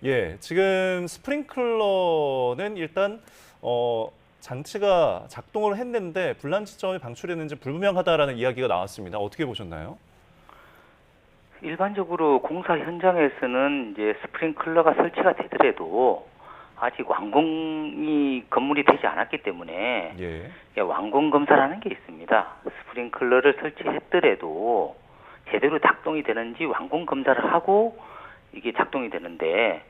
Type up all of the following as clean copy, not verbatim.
예, 지금 스프링클러는 일단 장치가 작동을 했는데 불난 지점이 방출했는지 불분명하다라는 이야기가 나왔습니다. 어떻게 보셨나요? 일반적으로 공사 현장에서는 이제 스프링클러가 설치가 되더라도 아직 완공이 건물이 되지 않았기 때문에 예. 완공 검사라는 게 있습니다. 스프링클러를 설치했더라도 제대로 작동이 되는지 완공 검사를 하고 이게 작동이 되는데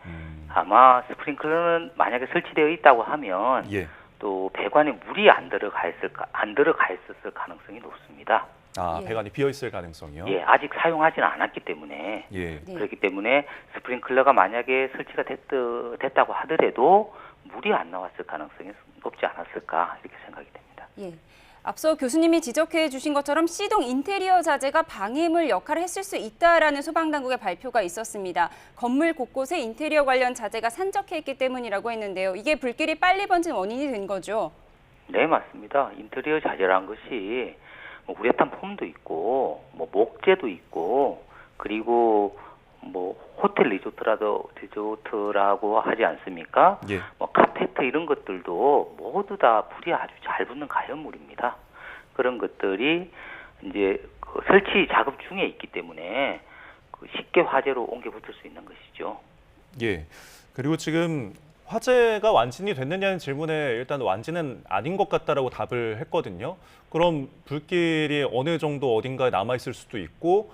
아마 스프링클러는 만약에 설치되어 있다고 하면 예. 또 배관에 물이 안 들어가 있었을 가능성이 높습니다. 아, 예. 배관이 비어 있을 가능성이요? 예, 아직 사용하지는 않았기 때문에 예. 네. 그렇기 때문에 스프링클러가 만약에 설치가 됐다고 하더라도 물이 안 나왔을 가능성이 높지 않았을까 이렇게 생각이 됩니다. 예. 앞서 교수님이 지적해 주신 것처럼 C동 인테리어 자재가 방해물 역할을 했을 수 있다라는 소방당국의 발표가 있었습니다. 건물 곳곳에 인테리어 관련 자재가 산적해 있기 때문이라고 했는데요. 이게 불길이 빨리 번진 원인이 된 거죠? 네, 맞습니다. 인테리어 자재란 것이 뭐 우레탄 폼도 있고 뭐 목재도 있고 그리고 뭐 호텔 리조트라고 하지 않습니까? 예. 뭐 카페트 이런 것들도 모두 다 불이 아주 잘 붙는 가연물입니다. 그런 것들이 이제 그 설치 작업 중에 있기 때문에 그 쉽게 화재로 옮겨 붙을 수 있는 것이죠. 예. 그리고 지금 화재가 완진이 됐느냐는 질문에 일단 완진은 아닌 것 같다라고 답을 했거든요. 그럼 불길이 어느 정도 어딘가에 남아 있을 수도 있고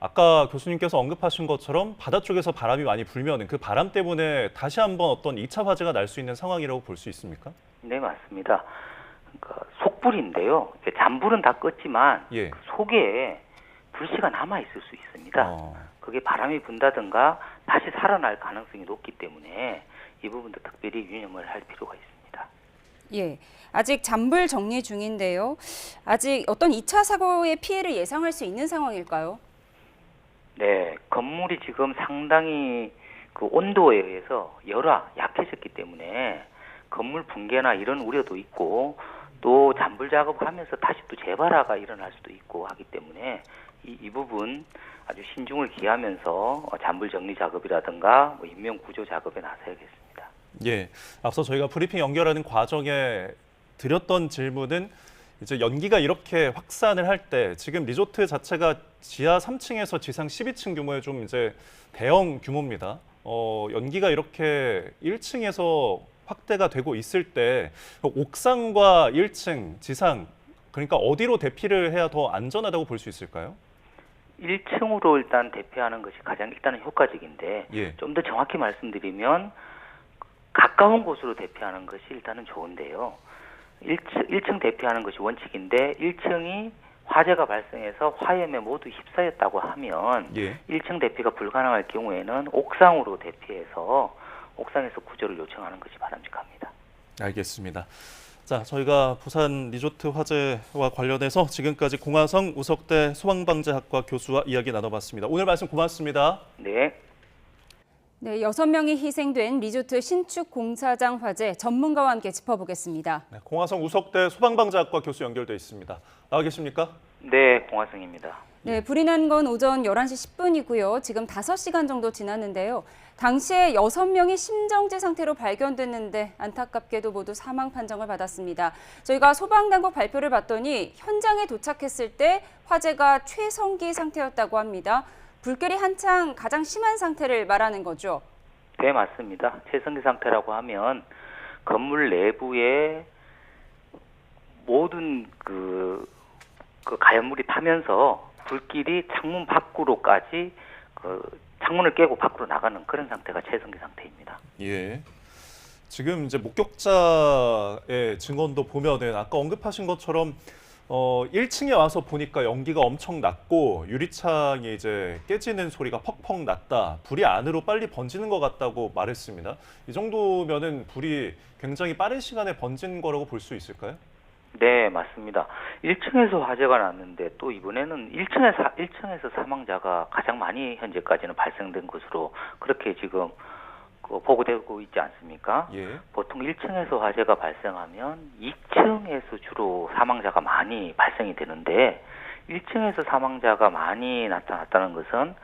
아까 교수님께서 언급하신 것처럼 바다 쪽에서 바람이 많이 불면 그 바람 때문에 다시 한번 어떤 2차 화재가 날 수 있는 상황이라고 볼 수 있습니까? 네, 맞습니다. 그러니까 속불인데요. 잔불은 다 껐지만 예. 그 속에 불씨가 남아 있을 수 있습니다. 그게 바람이 분다든가 다시 살아날 가능성이 높기 때문에 이 부분도 특별히 유념을 할 필요가 있습니다. 예. 아직 잔불 정리 중인데요. 아직 어떤 2차 사고의 피해를 예상할 수 있는 상황일까요? 네, 건물이 지금 상당히 그 온도에 의해서 약해졌기 때문에 건물 붕괴나 이런 우려도 있고 또 잔불 작업을 하면서 다시 또 재발화가 일어날 수도 있고 하기 때문에 이 부분 아주 신중을 기하면서 잔불 정리 작업이라든가 뭐 인명 구조 작업에 나서야겠습니다. 예. 앞서 저희가 브리핑 연결하는 과정에 드렸던 질문은 이제 연기가 이렇게 확산을 할 때 지금 리조트 자체가 지하 3층에서 지상 12층 규모의 좀 이제 대형 규모입니다. 연기가 이렇게 1층에서 확대가 되고 있을 때 옥상과 1층, 지상 그러니까 어디로 대피를 해야 더 안전하다고 볼 수 있을까요? 1층으로 일단 대피하는 것이 가장 일단은 효과적인데 예. 좀 더 정확히 말씀드리면 가까운 곳으로 대피하는 것이 일단은 좋은데요. 1층 대피하는 것이 원칙인데 1층이 화재가 발생해서 화염에 모두 휩싸였다고 하면 예. 1층 대피가 불가능할 경우에는 옥상으로 대피해서 옥상에서 구조를 요청하는 것이 바람직합니다. 알겠습니다. 자, 저희가 부산 리조트 화재와 관련해서 지금까지 공화성 우석대 소방방재학과 교수와 이야기 나눠봤습니다. 오늘 말씀 고맙습니다. 네. 네, 6명이 희생된 리조트 신축 공사장 화재 전문가와 함께 짚어보겠습니다. 네, 공화성 우석대 소방방재학과 교수 연결돼 있습니다. 나와 계십니까? 네, 공화성입니다. 네, 불이 난 건 오전 11시 10분이고요. 지금 5시간 정도 지났는데요. 당시에 6명이 심정지 상태로 발견됐는데 안타깝게도 모두 사망 판정을 받았습니다. 저희가 소방당국 발표를 봤더니 현장에 도착했을 때 화재가 최성기 상태였다고 합니다. 불길이 한창 가장 심한 상태를 말하는 거죠? 네, 맞습니다. 최성기 상태라고 하면 건물 내부에 모든 그 가연물이 타면서 불길이 창문 밖으로까지 창문을 깨고 밖으로 나가는 그런 상태가 최성기 상태입니다. 예. 지금 이제 목격자의 증언도 보면은 아까 언급하신 것처럼 1층에 와서 보니까 연기가 엄청 났고 유리창이 이제 깨지는 소리가 퍽퍽 났다. 불이 안으로 빨리 번지는 것 같다고 말했습니다. 이 정도면은 불이 굉장히 빠른 시간에 번진 거라고 볼 수 있을까요? 네, 맞습니다. 1층에서 화재가 났는데 또 이번에는 1층에서 사망자가 가장 많이 현재까지는 발생된 것으로 그렇게 지금 보고되고 있지 않습니까? 예. 보통 1층에서 화재가 발생하면 2층에서 주로 사망자가 많이 발생이 되는데 1층에서 사망자가 많이 나타났다는 것은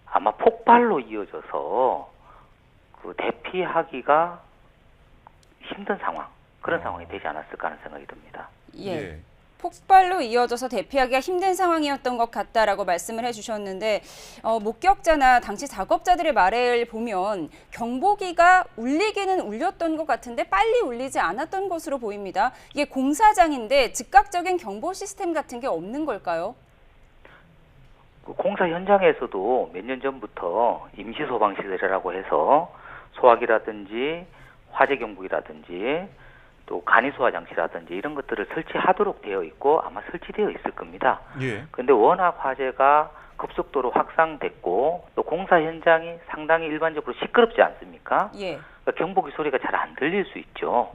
아마 폭발로 이어져서 대피하기가 힘든 상황, 그런 상황이 되지 않았을까 하는 생각이 듭니다. 예. 폭발로 이어져서 대피하기가 힘든 상황이었던 것 같다라고 말씀을 해주셨는데 목격자나 당시 작업자들의 말을 보면 경보기가 울리기는 울렸던 것 같은데 빨리 울리지 않았던 것으로 보입니다. 이게 공사장인데 즉각적인 경보 시스템 같은 게 없는 걸까요? 그 공사 현장에서도 몇 년 전부터 임시 소방 시설이라고 해서 소화기라든지 화재 경보기라든지 또 간이소화 장치라든지 이런 것들을 설치하도록 되어 있고 아마 설치되어 있을 겁니다. 예. 그런데 워낙 화재가 급속도로 확산됐고 또 공사 현장이 상당히 일반적으로 시끄럽지 않습니까? 예. 그러니까 경보기 소리가 잘 안 들릴 수 있죠.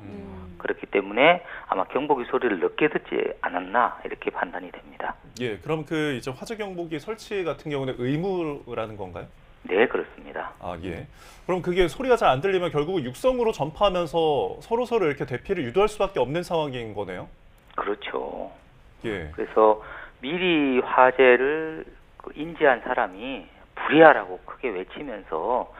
그렇기 때문에 아마 경보기 소리를 늦게 듣지 않았나 이렇게 판단이 됩니다. 예. 그럼 그 이제 화재 경보기 설치 같은 경우는 의무라는 건가요? 네, 그렇습니다. 아, 예. 그럼 그게 소리가 잘 안 들리면 결국 육성으로 전파하면서 서로 이렇게 대피를 유도할 수밖에 없는 상황인 거네요. 그렇죠. 예. 그래서 미리 화재를 인지한 사람이 불이하라고 크게 외치면서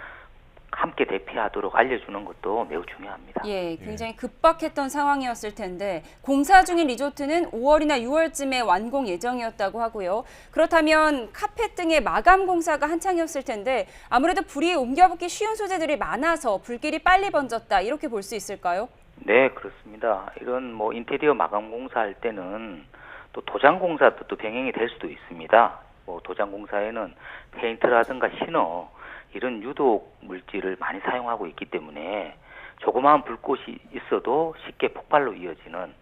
함께 대피하도록 알려주는 것도 매우 중요합니다. 예, 굉장히 급박했던 상황이었을 텐데 공사 중인 리조트는 5월이나 6월쯤에 완공 예정이었다고 하고요. 그렇다면 카펫 등의 마감 공사가 한창이었을 텐데 아무래도 불이 옮겨붙기 쉬운 소재들이 많아서 불길이 빨리 번졌다 이렇게 볼 수 있을까요? 네, 그렇습니다. 이런 뭐 인테리어 마감 공사할 때는 또 도장 공사도 또 병행이 될 수도 있습니다. 뭐 도장 공사에는 페인트라든가 시너 이런 유독 물질을 많이 사용하고 있기 때문에 조그마한 불꽃이 있어도 쉽게 폭발로 이어지는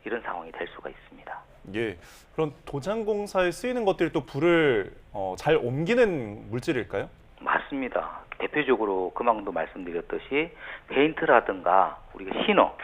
이런 상황이 될 수가 있습니다. 예. 그럼 도장 공사에 쓰이는 것들이 또 불을 잘 옮기는 물질일까요? 맞습니다. 대표적으로 금방도 말씀드렸듯이 페인트라든가 우리가 시너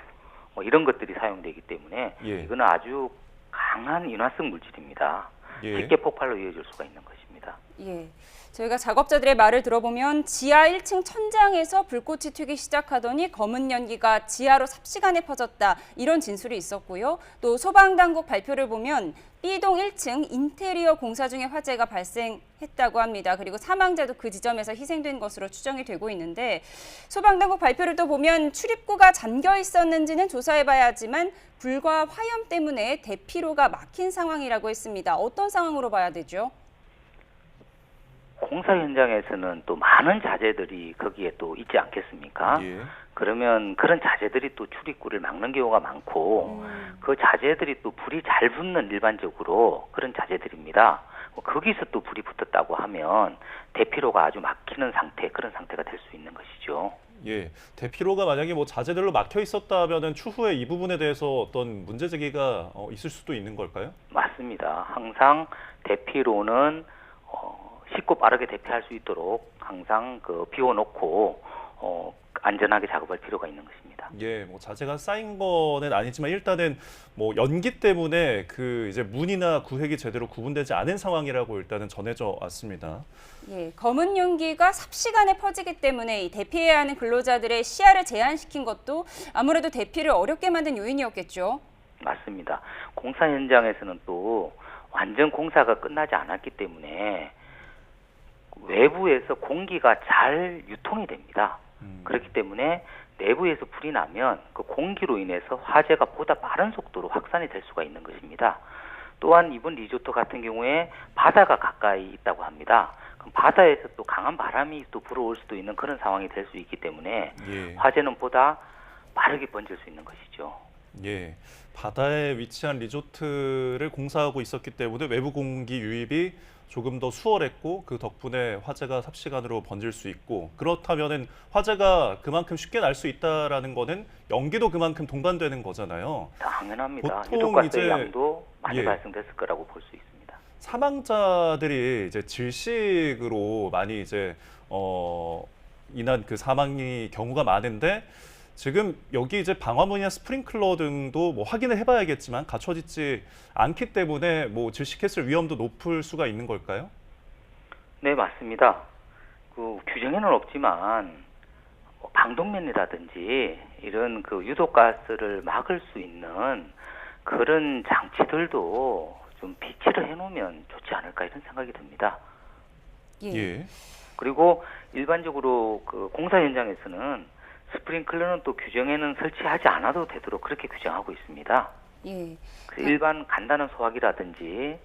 뭐 이런 것들이 사용되기 때문에 예. 이거는 아주 강한 인화성 물질입니다. 예. 쉽게 폭발로 이어질 수가 있는 것입니다. 예. 저희가 작업자들의 말을 들어보면 지하 1층 천장에서 불꽃이 튀기 시작하더니 검은 연기가 지하로 삽시간에 퍼졌다. 이런 진술이 있었고요. 또 소방당국 발표를 보면 B동 1층 인테리어 공사 중에 화재가 발생했다고 합니다. 그리고 사망자도 그 지점에서 희생된 것으로 추정이 되고 있는데 소방당국 발표를 또 보면 출입구가 잠겨 있었는지는 조사해봐야 하지만 불과 화염 때문에 대피로가 막힌 상황이라고 했습니다. 어떤 상황으로 봐야 되죠? 공사 현장에서는 또 많은 자재들이 거기에 또 있지 않겠습니까? 예. 그러면 그런 자재들이 또 출입구를 막는 경우가 많고 그 자재들이 또 불이 잘 붙는 일반적으로 그런 자재들입니다. 거기서 또 불이 붙었다고 하면 대피로가 아주 막히는 상태, 그런 상태가 될 수 있는 것이죠. 예. 대피로가 만약에 뭐 자재들로 막혀 있었다면은 추후에 이 부분에 대해서 어떤 문제 제기가 있을 수도 있는 걸까요? 맞습니다. 항상 대피로는 쉽고 빠르게 대피할 수 있도록 항상 비워놓고 안전하게 작업할 필요가 있는 것입니다. 예, 뭐 자재가 쌓인 거는 아니지만 일단은 뭐 연기 때문에 그 이제 문이나 구획이 제대로 구분되지 않은 상황이라고 일단은 전해져 왔습니다. 예, 검은 연기가 삽시간에 퍼지기 때문에 이 대피해야 하는 근로자들의 시야를 제한시킨 것도 아무래도 대피를 어렵게 만든 요인이었겠죠. 맞습니다. 공사 현장에서는 또 완전 공사가 끝나지 않았기 때문에 외부에서 공기가 잘 유통이 됩니다. 그렇기 때문에 내부에서 불이 나면 그 공기로 인해서 화재가 보다 빠른 속도로 확산이 될 수가 있는 것입니다. 또한 이번 리조트 같은 경우에 바다가 가까이 있다고 합니다. 그럼 바다에서 또 강한 바람이 또 불어올 수도 있는 그런 상황이 될 수 있기 때문에 예. 화재는 보다 빠르게 번질 수 있는 것이죠. 예. 바다에 위치한 리조트를 공사하고 있었기 때문에 외부 공기 유입이 조금 더 수월했고 그 덕분에 화재가 삽시간으로 번질 수 있고 그렇다면은 화재가 그만큼 쉽게 날 수 있다라는 거는 연기도 그만큼 동반되는 거잖아요. 당연합니다. 보통 유독가스의 이제 양도 많이 예. 발생됐을 거라고 볼 수 있습니다. 사망자들이 이제 질식으로 많이 이제 인한 그 사망이 경우가 많은데 지금 여기 이제 방화문이나 스프링클러 등도 뭐 확인을 해봐야겠지만 갖춰지지 않기 때문에 뭐 질식했을 위험도 높을 수가 있는 걸까요? 네, 맞습니다. 그 규정에는 없지만 방독면이라든지 이런 그 유독가스를 막을 수 있는 그런 장치들도 좀 비치를 해놓으면 좋지 않을까 이런 생각이 듭니다. 예. 예. 그리고 일반적으로 그 공사 현장에서는 스프링클러는 또 규정에는 설치하지 않아도 되도록 그렇게 규정하고 있습니다. 예. 그 일반 간단한 소화기라든지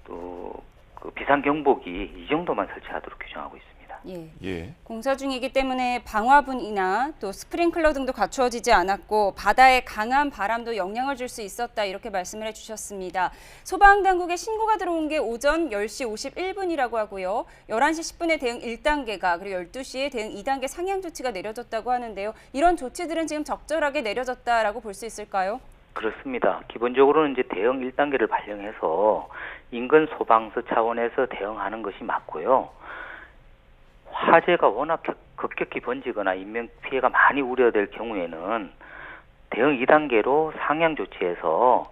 또 그 비상경보기 이 정도만 설치하도록 규정하고 있습니다. 예. 예. 공사 중이기 때문에 방화분이나 또 스프링클러 등도 갖추어지지 않았고 바다의 강한 바람도 영향을 줄 수 있었다 이렇게 말씀을 해주셨습니다. 소방당국에 신고가 들어온 게 오전 10시 51분이라고 하고요. 11시 10분에 대응 1단계가 그리고 12시에 대응 2단계 상향 조치가 내려졌다고 하는데요. 이런 조치들은 지금 적절하게 내려졌다라고 볼 수 있을까요? 그렇습니다. 기본적으로는 이제 대응 1단계를 발령해서 인근 소방서 차원에서 대응하는 것이 맞고요. 화재가 워낙 급격히 번지거나 인명 피해가 많이 우려될 경우에는 대응 2단계로 상향 조치해서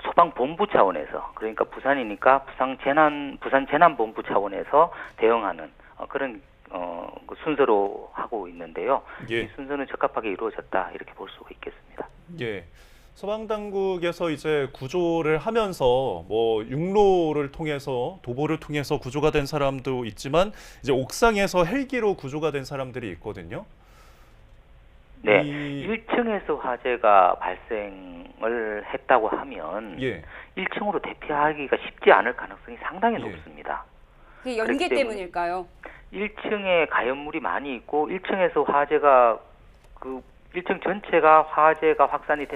소방본부 차원에서, 그러니까 부산이니까 부산 재난본부 차원에서 대응하는 그런 그 순서로 하고 있는데요. 예. 이 순서는 적합하게 이루어졌다 이렇게 볼 수가 있겠습니다. 예. 소방당국에서 이제 구조를 하면서 뭐 육로를 통해서 도보를 통해서 구조가 된 사람도 있지만 이제 옥상에서 헬기로 구조가 된 사람들이 있거든요. 네, 이- 1층에서 화재가 발생을 했다고 하면 예. 1층으로 대피하기가 쉽지 않을 가능성이 상당히 예. 높습니다. 그게 연기 그렇기 때문에 때문일까요? 1층에 가연물이 많이 있고 1층에서 화재가 1층 전체가 화재가 확산이 된